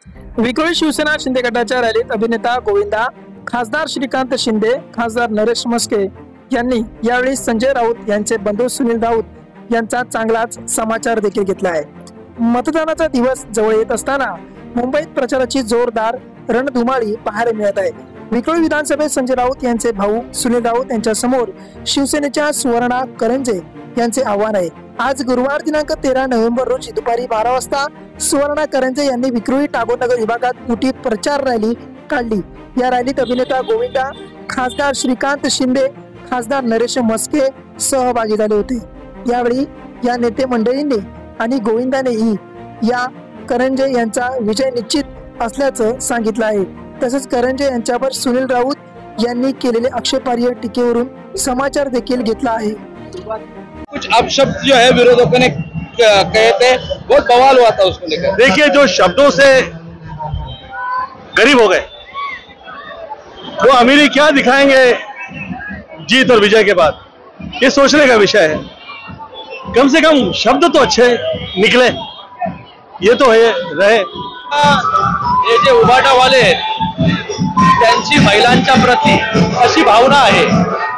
विक्रोळी शिवसेना शिंदे गटाच्या रॅलीत अभिनेता गोविंदा, खासदार श्रीकांत शिंदे, खासदार नरेश म्हस्के यांनी यावेळी संजय राऊत यांचे बंधू सुनील राऊत यांचा चांगलाच समाचार देखील घेतला आहे। मतदानाचा दिवस जवळ येत असताना मुंबईत प्रचाराची जोरदार रणधुमाळी पाहायला मिळत आहे। विक्रोळी विधानसभेत संजय राऊत यांचे भाऊ सुनील राऊत यांच्या समोर शिवसेनेच्या सुवर्णा करंजे यांचे आव्हान आहे। आज गुरुवार दिनांक 13 नोव्हेंबर रोजी दुपारी 12 वाजता सुवर्णा करंजे यांनी विक्रोळी टागोनगर विभागात मोठी प्रचार रॅली काढली। या रॅलीत अभिनेता गोविंदा, खासदार श्रीकांत शिंदे, खासदार नरेश म्हस्के सहभागी झाले होते। यावेळी या नेते मंडळींनी आणि गोविंदानेही या करंजे यांचा विजय निश्चित असल्याचं सांगितलं आहे। तसेच करंजे यांच्यावर सुनील राऊत यांनी केलेले आक्षेपार्ह टीकेवरून समाचार देखील घेतला आहे। कुछ अपशब्द जो है विरोधकों ने कहे थे, बहुत बवाल हुआ था उसको लेकर। देखिए, जो शब्दों से गरीब हो गए वो अमीरी क्या दिखाएंगे जीत और विजय के बाद, ये सोचने का विषय है। कम से कम शब्द तो अच्छे निकले, ये तो है रहे। हे जे उभाटा वाले त्यांची महिलांच्या प्रती अशी भावना आहे,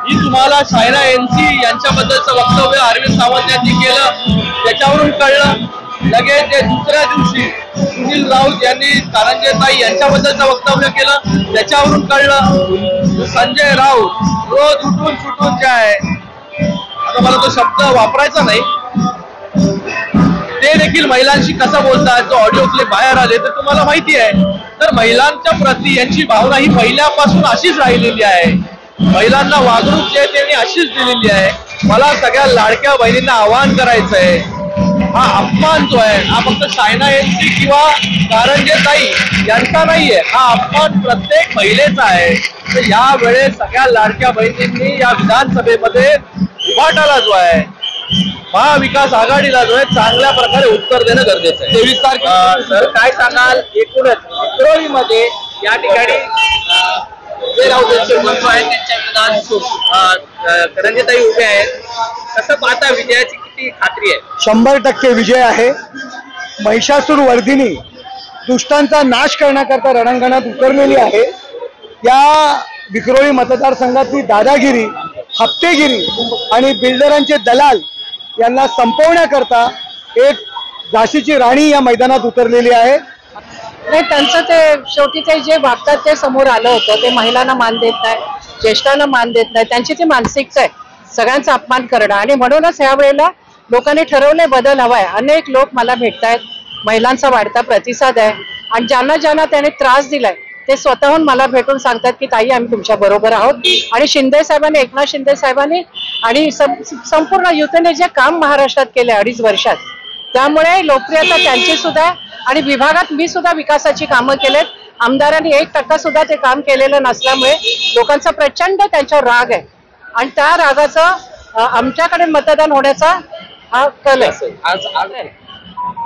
ही तुम्हाला सायना एनसी यांच्याबद्दलचं वक्तव्य अरविंद सावंत यांनी केलं त्याच्यावरून कळलं। लगेच ते दुसऱ्या दिवशी सुनील राऊत यांनी कारंजेताई यांच्याबद्दलचं वक्तव्य केलं त्याच्यावरून कळलं। संजय राऊत रोज उठून सुटून जे आहे, आता मला तो शब्द वापरायचा नाही, ते देखील महिलांशी कसं बोलतात, जो ऑडिओ क्लिप बाहेर आले तर तुम्हाला माहिती आहे। तर महिलांच्या प्रती यांची भावना ही पहिल्यापासून अशीच राहिलेली आहे। महिलांना वागणूक जे त्यांनी अशीच दिलेली आहे। मला सगळ्या लाडक्या बहिणींना आवाहन करायचं आहे, हा अपमान जो आहे हा फक्त सायना एनसी किंवा कारंजेताई यांचा नाहीये, हा अपमान प्रत्येक महिलेचा आहे। तर या वेळेस सगळ्या लाडक्या बहिणींनी या विधानसभेमध्ये उभाटाला जो आहे, महाविकास आघाडीला जो आहे, चांगल्या प्रकारे उत्तर देणं गरजेचं आहे। 23 तारखेला सर काय सांगाल, एकूणच विक्रोळीमध्ये या ठिकाणी संजय राऊत यांचे बंधू आहेत, त्यांच्या विरोधात करंजेताई उभे आहेत, कसं पाहता विजयाची किती खात्री आहे? 100% विजय आहे। महिषासूर वर्धिनी दुष्टांचा नाश करण्याकरता रणांगणात उतरलेली आहे। या विक्रोळी मतदारसंघातली दादागिरी, हप्तेगिरी आणि बिल्डरांचे दलाल यांना संपवण्याकरता एक झाशीची राणी या मैदानात उतरलेली आहे। नाही, त्यांचं ते शेवटी ते जे वागतात ते समोर आलं होतं। ते महिलांना मान देत नाही, ज्येष्ठांना मान देत नाही, त्यांची ती मानसिकता आहे सगळ्यांचा अपमान करणं। आणि म्हणूनच ह्या वेळेला लोकांनी ठरवले बदल हवाय। अनेक लोक मला भेटतायत, महिलांचा वाढता प्रतिसाद आहे आणि ज्यांना ज्यांना त्याने त्रास दिलाय ते स्वतःहून मला भेटून सांगतात की ताई आम्ही तुमच्या बरोबर आहोत। आणि शिंदे साहेबांनी, एकनाथ शिंदे साहेबांनी आणि संपूर्ण युतीने जे काम महाराष्ट्रात केले 2.5 वर्षात, त्यामुळे लोकप्रियता त्यांची सुद्धा आणि विभागात मी सुद्धा विकासाची कामं केलेत। आमदारांनी 1% सुद्धा ते काम केलेलं नसल्यामुळे लोकांचा प्रचंड त्यांच्यावर राग आहे आणि त्या रागाचं आमच्याकडे मतदान होण्याचा हा कल आहे।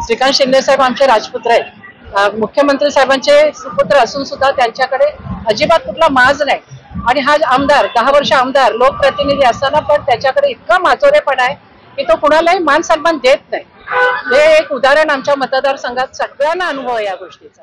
श्रीकांत शिंदे साहेब आमचे राजपुत्र आहेत, मुख्यमंत्री साहेबांचे सुपुत्र असून सुद्धा त्यांच्याकडे अजिबात कुठला माज नाही। आणि हा आमदार 10 वर्ष आमदार लोकप्रतिनिधी असताना पण त्याच्याकडे इतका माचोरेपणा आहे की तो कुणालाही मान सन्मान देत नाही। हे एक उदाहरण आमच्या मतदारसंघात सगळ्यांना अनुभव आहे या गोष्टीचा।